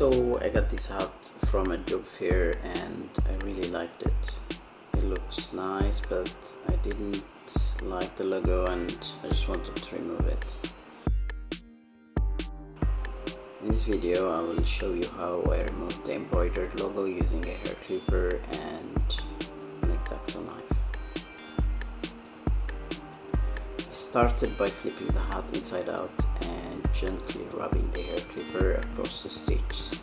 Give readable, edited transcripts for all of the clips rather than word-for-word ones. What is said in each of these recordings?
So I got this hat from a job fair and I really liked it. It looks nice, but I didn't like the logo and I just wanted to remove it. In this video I will show you how I removed the embroidered logo using a hair clipper and an exacto knife. I started by flipping the hat inside out and gently rubbing the hair clipper across the stitches.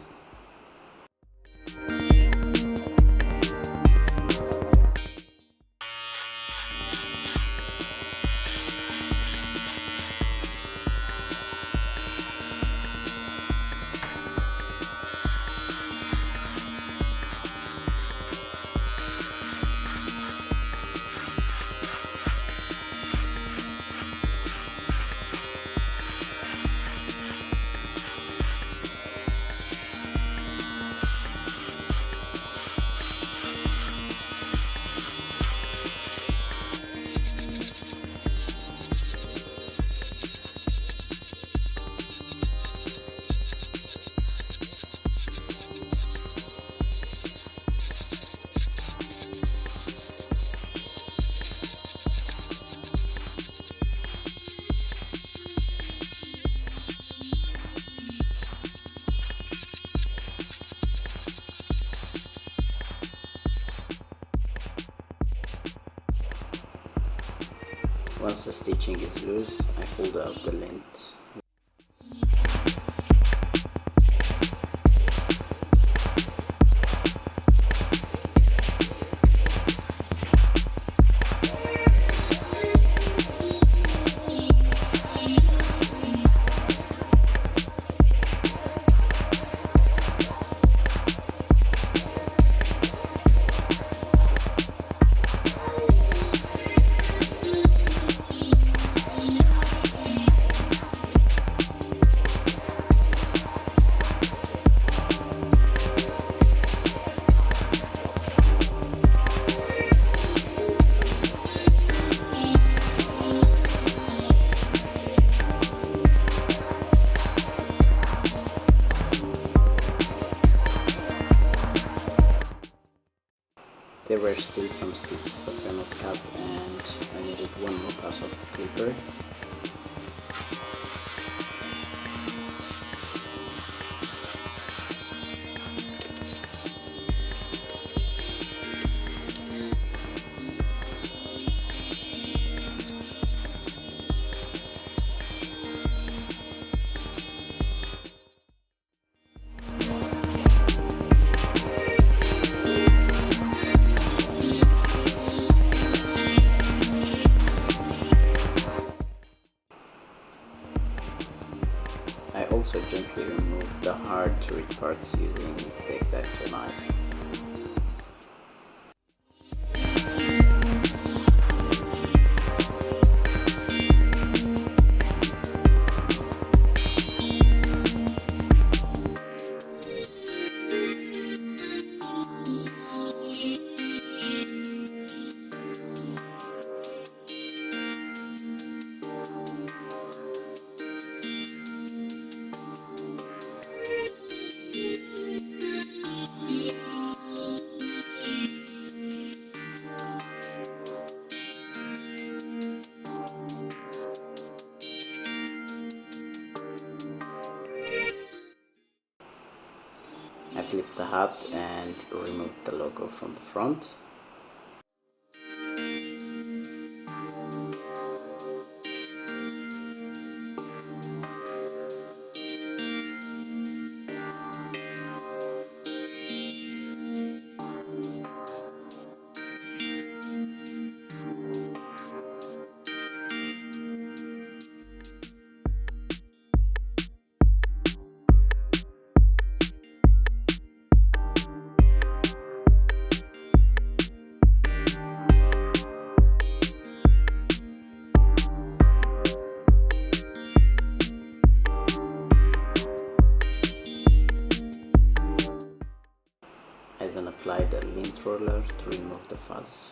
Once the stitching is loose, I hold out the lint. There were still some stitches that were not cut and I needed one more pass of the clipper. I also gently removed the hard to read parts using the exacto knife. I flipped the hat and removed the logo from the front. I then applied a lint roller to remove the fuzz.